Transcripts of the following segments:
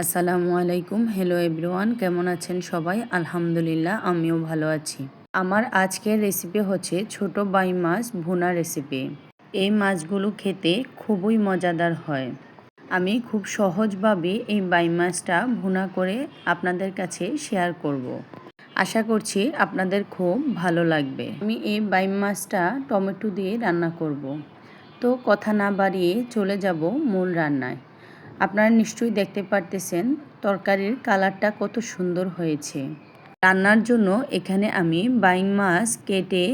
আসসালামু আলাইকুম। Hello everyone, কেমন আছেন সবাই? আলহামদুলিল্লাহ, আমিও ভালো আছি। আমার আজকের রেসিপি হচ্ছে ছোট বাই মাছ ভুনা রেসিপি। এই মাছগুলো খেতে খুবই মজাদার হয়। আমি খুব সহজভাবে এই বাই মাছটা ভুনা করে আপনাদের কাছে শেয়ার করব। আশা করছি আপনাদের খুব ভালো লাগবে। আমি এই বাই মাছটা টমেটো দিয়ে রান্না করব। তো কথা না বাড়িয়ে চলে যাব মূল রান্নায়। আপনারা নিশ্চয়ই দেখতে পারতেছেন তরকারির কালারটা কত সুন্দর হয়েছে। রান্নার জন্য এখানে আমি বাইং মাছ কেটে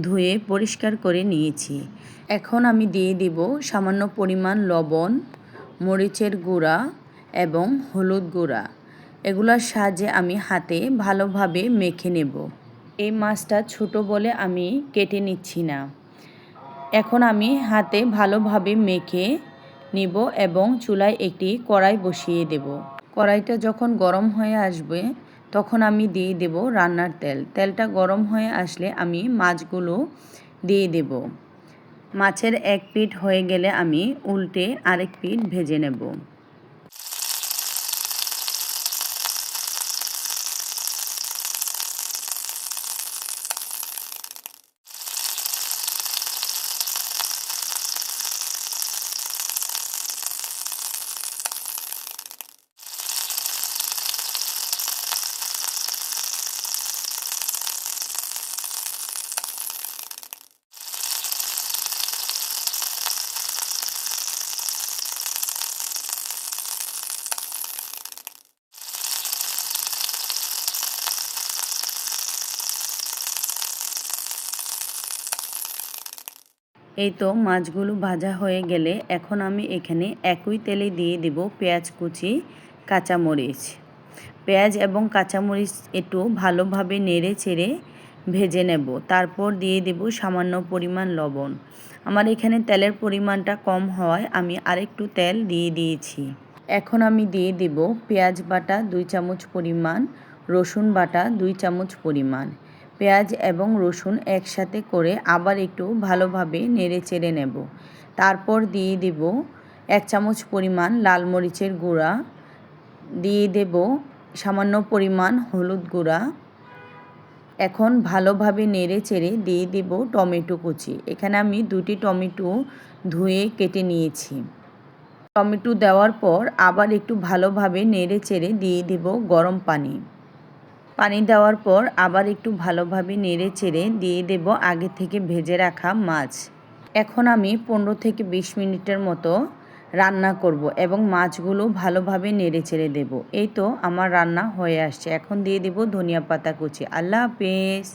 ধুয়ে পরিষ্কার করে নিয়েছি। এখন আমি দিয়ে দিব সামান্য পরিমাণ লবণ, মরিচের গুঁড়া এবং হলুদ গুঁড়া। এগুলোর সাহায্যে আমি হাতে ভালোভাবে মেখে নেব। এই মাছটা ছোট বলে আমি কেটে নিচ্ছি না। এখন আমি হাতে ভালোভাবে মেখে নিব এবং চুলায় একটি কড়াই বসিয়ে দেব। কড়াইটা যখন গরম হয়ে আসবে তখন আমি দিয়ে দেব রান্নার তেল। তেলটা গরম হয়ে আসলে আমি মাছগুলো দিয়ে দেব। মাছের এক পিঠ হয়ে গেলে আমি উল্টে আরেক পিঠ ভেজে নেব। এই তো মাছগুলো ভাজা হয়ে গেলে এখন আমি এখানে একই তেলে দিয়ে দেব পেঁয়াজ কুচি, কাঁচামরিচ। পেঁয়াজ এবং কাঁচামরিচ একটু ভালোভাবে নেড়ে চেড়ে ভেজে নেব। তারপর দিয়ে দেব সামান্য পরিমাণ লবণ। আমার এখানে তেলের পরিমাণটা কম হওয়ায় আমি আরেকটু তেল দিয়ে দিয়েছি। এখন আমি দিয়ে দেব পেঁয়াজ বাটা 2 চামচ পরিমাণ, রসুন বাটা 2 চামচ পরিমাণ। পেঁয়াজ এবং রসুন একসাথে করে আবার একটু ভালোভাবে নেড়ে চেড়ে নেব। তারপর দিয়ে দেব 1 চামচ পরিমাণ লাল মরিচের গুঁড়া, দিয়ে দেব সামান্য পরিমাণ হলুদ গুঁড়া। এখন ভালোভাবে নেড়ে চেড়ে দিয়ে দেব টমেটো কুচি। এখানে আমি 2টি টমেটো ধুয়ে কেটে নিয়েছি। টমেটো দেওয়ার পর আবার একটু ভালোভাবে নেড়ে চেড়ে দিয়ে দেব গরম পানি। পানি দেওয়ার পর আবার একটু ভালোভাবে নেড়ে চেড়ে দিয়ে দেব আগে থেকে ভেজে রাখা মাছ। এখন আমি 15 থেকে 20 মিনিটের মতো রান্না করব এবং মাছগুলো ভালোভাবে নেড়ে চেড়ে দেব। এই তো আমার রান্না হয়ে আসছে। এখন দিয়ে দেব ধনিয়া পাতা কুচি। আল্লাহ হাফেজ।